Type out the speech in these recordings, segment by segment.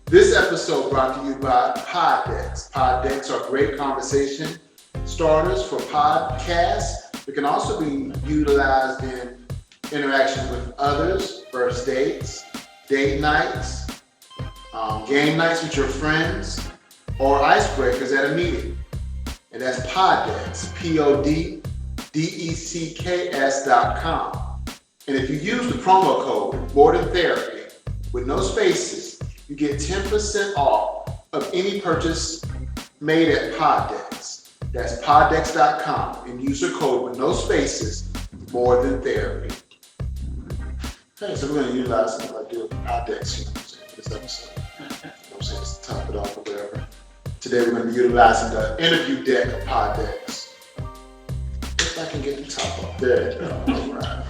This episode brought to you by Pod Decks. Pod Decks are great conversation starters for podcasts. It can also be utilized in interactions with others, first dates, date nights, game nights with your friends, or icebreakers at a meeting. And that's Pod Decks, PODDECKS.com. And if you use the promo code MORETHANTHERAPY with no spaces, you get 10% off of any purchase made at Pod Decks. That's poddex.com and use the code with no spaces, MORETHANTHERAPY. Okay, so we're going to utilize something like the Pod Decks, you know what I'm saying, for this episode. You know what I'm saying, just to top it off or whatever. Today we're going to be utilizing the interview deck of Pod Decks. If I can get the top off. There you go. All right.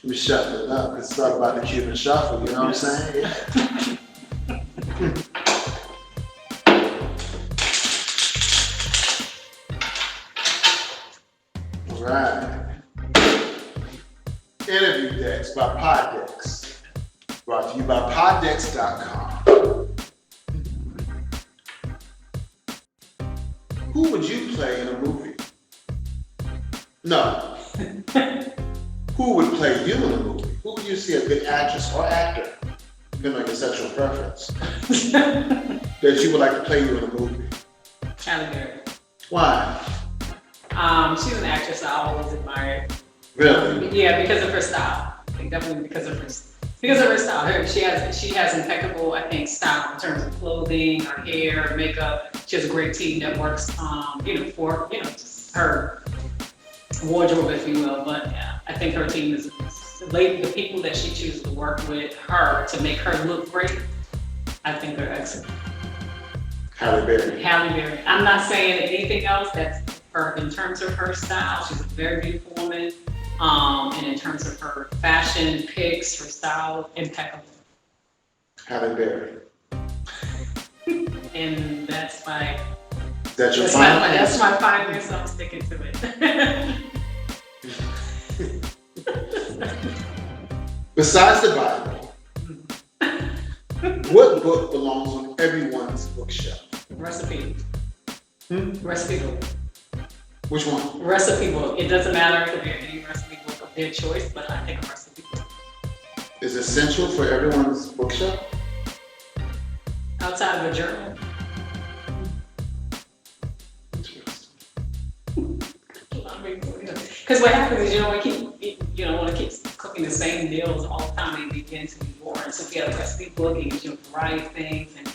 Let me shuffle it up. Let's talk about the Cuban shuffle, you know what I'm saying? Yeah. All right. Interview Decks by Pod Decks. Brought to you by poddex.com. Who would you play in a movie? No. Who would play you in a movie? Who would you see a good actress or actor, depending on your sexual preference, that you would like to play you in a movie? Halle Berry. Why? She's an actress I always admired. Really? Yeah, because of her style. I think definitely because of her style. She has impeccable, I think, style in terms of clothing, her hair, her makeup. She has a great team that works, for just her wardrobe, if you will. But yeah, I think her team is the people that she chooses to work with her to make her look great. I think they're excellent. Halle Berry. Halle Berry. I'm not saying anything else. That's her in terms of her style. She's a very beautiful woman. And in terms of her fashion picks, her style, impeccable. Halle Berry. And that's my. That's your final answer? That's my final, so I'm sticking to it. Besides the Bible, what book belongs on everyone's bookshelf? Recipe. Recipe book. Which one? Recipe book. It doesn't matter if they're any recipe book of their choice, but I think a recipe book. Is essential for everyone's bookshelf? Outside of a journal. Because what happens is you don't want to keep cooking the same meals all the time. They begin to be boring. So if you have a recipe book, it gives you a variety of things and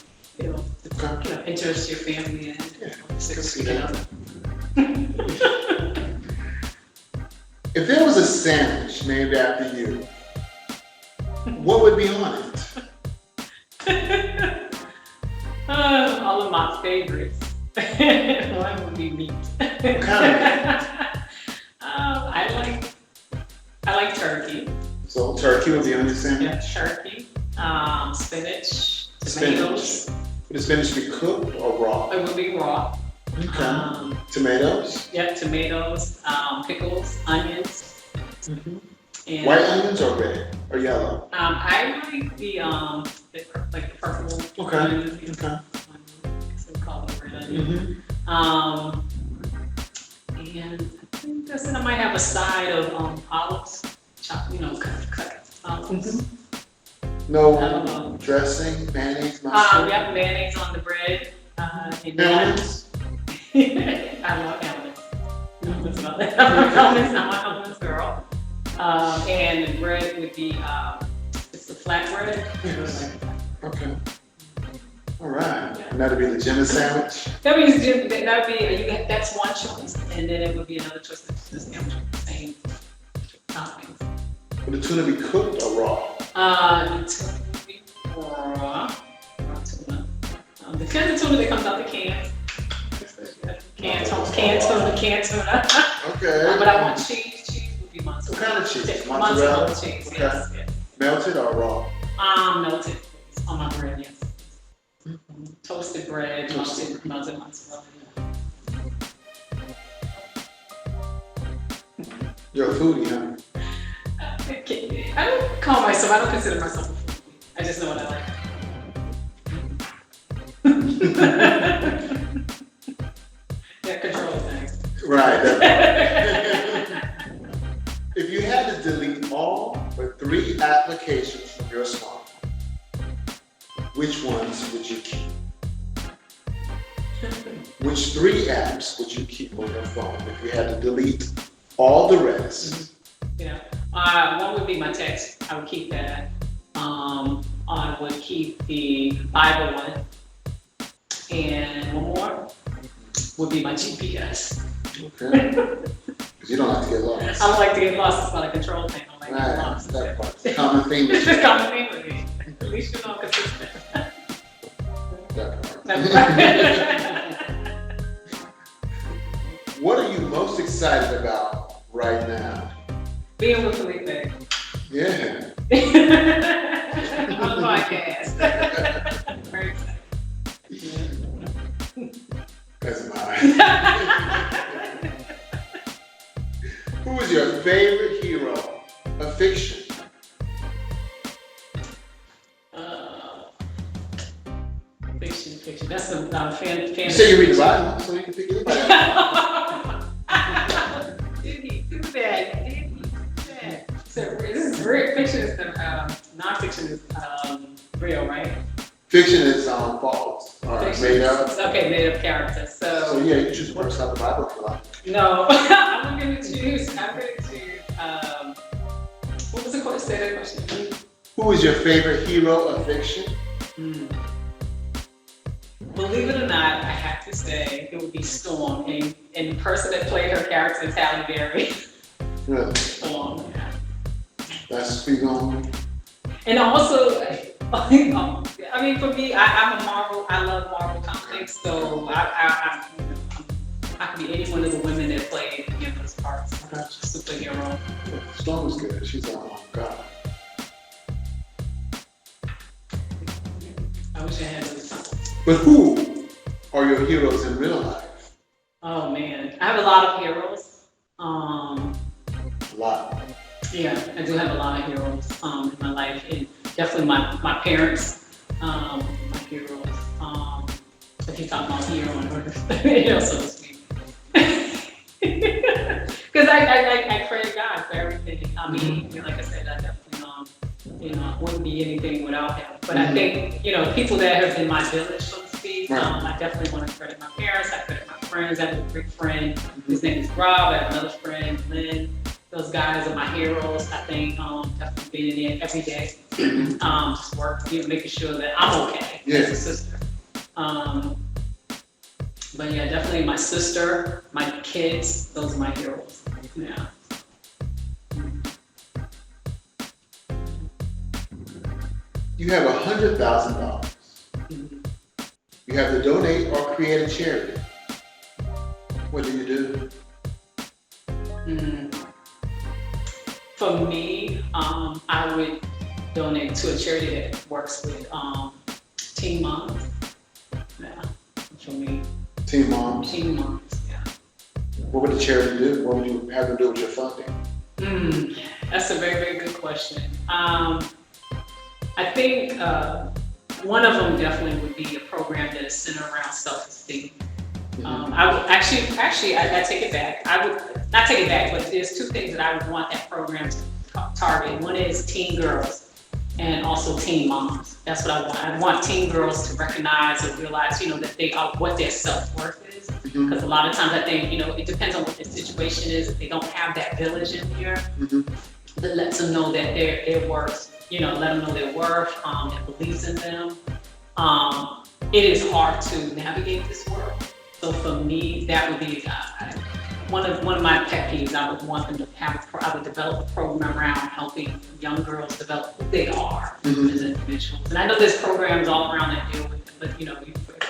interest your family in. If there was a sandwich named after you, what would be on it? All of my favorites. One would be meat. What kind of meat? I like turkey. So turkey would be on your sandwich? Yeah, turkey, spinach, tomatoes. Would the spinach be cooked or raw? It would be raw. Okay. Tomatoes? Yep, tomatoes, pickles, onions. And, white onions or red or yellow? I like the purple onions. Okay. So we call them red onions. And I think I might have a side of olives, chopped, cut olives. No dressing, mayonnaise, mustard? Yep, mayonnaise on the bread. Almonds? I love almonds. That's about that. I'm an almonds girl. And the bread would be it's a flat bread. Okay. All right. And that'd be the Jimmy sandwich? That's one choice. And then it would be another choice that's the sandwich with the same toppings. Would the tuna be cooked or raw? The tuna would be raw tuna. The kind of tuna that comes out the can. Canned tuna. Okay. But I want cheese. Cheese would be mozzarella. What kind of cheese? Mozzarella cheese, Okay. yes. Melted or raw? Melted on my bread, yes. Toasted bread, melted mozzarella. You're a foodie, huh? I don't call myself, I don't consider myself a foodie. I just know what I like. Yeah, control things. Right. If you had to delete all but 3 applications from your smartphone, which ones would you keep? Which 3 apps would you keep on your phone if you had to delete all the rest? Yeah. One would be my text. I would keep that. I would keep the Bible one. And one more would be my GPS. Okay. Because you don't like to get lost. I don't like to get lost. It's not a control thing. I don't like to get Right, lost. that part. It's a common theme. It's a common thing with me. At least you're not consistent. That part. That's right. What are you most excited about right now? Being with Felipe. Yeah. On the podcast. Very excited. That's mine. Who is your favorite hero of fiction? Fiction. That's the fan. You say you read the Bible, so you can pick anybody. Did he do that? Did he do that? So this is real. Fiction is the nonfiction is real, right? Fiction is false or Fiction made is- up. Okay, made up characters. So yeah, you just work out the Bible if you like. No, I'm gonna choose. What was the question? Say that question. Who is your favorite hero of fiction? Believe it or not, I have to say it would be Storm, and the person that played her character is Halle Berry. Really? Storm. Yeah. That's who you going. And also, I mean, for me, I'm a Marvel. I love Marvel comics, so I can be any one of the women that play those parts. Superhero. Storm is good. She's God. I wish I had those titles. But who are your heroes in real life? Oh man, I have a lot of heroes. A lot. Yeah, I do have a lot of heroes in my life, and definitely my parents, my heroes. If you're talking about hero on earth, so to speak. Because I credit God for everything. I mean, like I said, I definitely I wouldn't be anything without him. But I think people that have been my village, so to speak. I definitely want to credit my parents. I credit my friends. I have a great friend. His name is Rob. I have another friend, Lynn. Those guys are my heroes. I think definitely being in there every day, just work, making sure that I'm okay as a sister. But yeah, definitely my sister, my kids. Those are my heroes. Yeah. You have $100,000. You have to donate or create a charity. What do you do? For me, I would donate to a charity that works with teen moms. Yeah, for me. Teen moms. Teen moms, yeah. What would the charity do? What would you have to do with your funding? That's a very, very good question. I think one of them definitely would be a program that is centered around self-esteem. I would actually, I take it back. I would not take it back, but there's 2 things that I would want that program to target. One is teen girls and also teen moms. That's what I want. I want teen girls to recognize and realize, that they are what their self-worth is. Because a lot of times I think, it depends on what their situation is. If they don't have that village in here, that lets them know that their worth, let them know their worth, that believes in them. It is hard to navigate this world. So for me, that would be one of my pet peeves. I would want them to I would develop a program around helping young girls develop who they are as individuals. And I know there's programs all around that deal with it, but if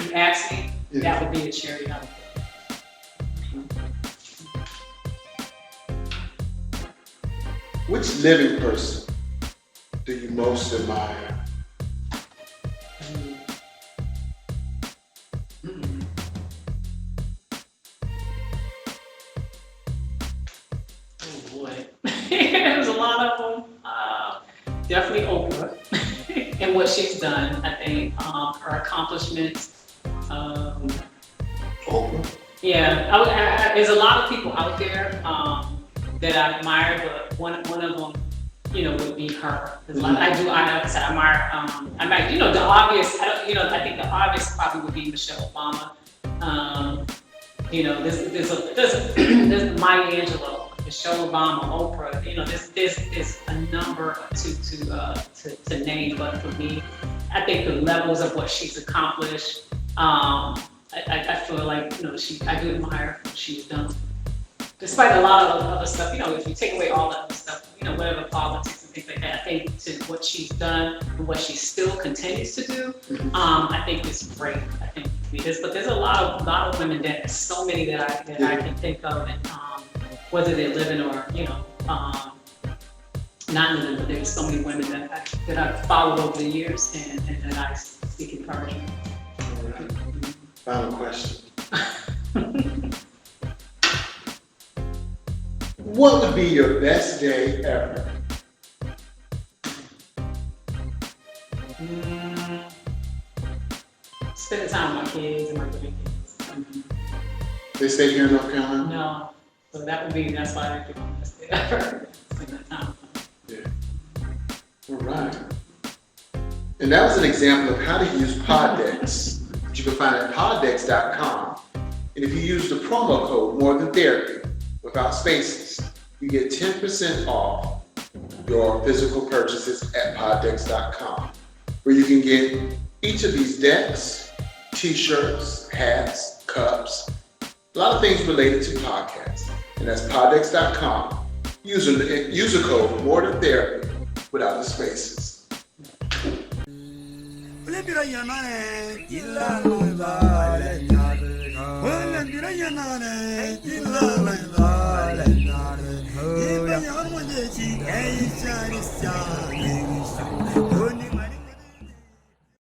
you ask me, that would be a charity I would put. Which living person do you most admire? boy, there's a lot of them. Definitely Oprah and what she's done. I think her accomplishments. Oprah. Yeah, there's a lot of people out there that I admire, but one of them, would be her. There's a lot, like I said, I admire. The obvious. I think the obvious probably would be Michelle Obama. There's Maya Angelou, Michelle Obama, Oprah. There's a number to name, but for me, I think the levels of what she's accomplished. I feel like I do admire what she's done, despite a lot of other stuff. If you take away all that other stuff, whatever politics and things like that, I think to what she's done and what she still continues to do, I think it's great. I think but there's a lot of women there's so many that I can think of, and whether they're living or not living, but there's so many women that I've followed over the years and that I seek encouragement. All right. Final question. What would be your best day ever? Spending time with my kids and my grandkids. They stay here in North Carolina? No. So that's why I think my best day ever. Spend that time with them. Yeah. All right. And that was an example of how to use Poddex, which you can find at poddex.com. And if you use the promo code MORETHANTHERAPY without spaces, you get 10% off your physical purchases at poddex.com, where you can get each of these decks, t-shirts, hats, cups, a lot of things related to podcasts. And that's poddex.com. User code MORETHANTHERAPY without the spaces. Oh,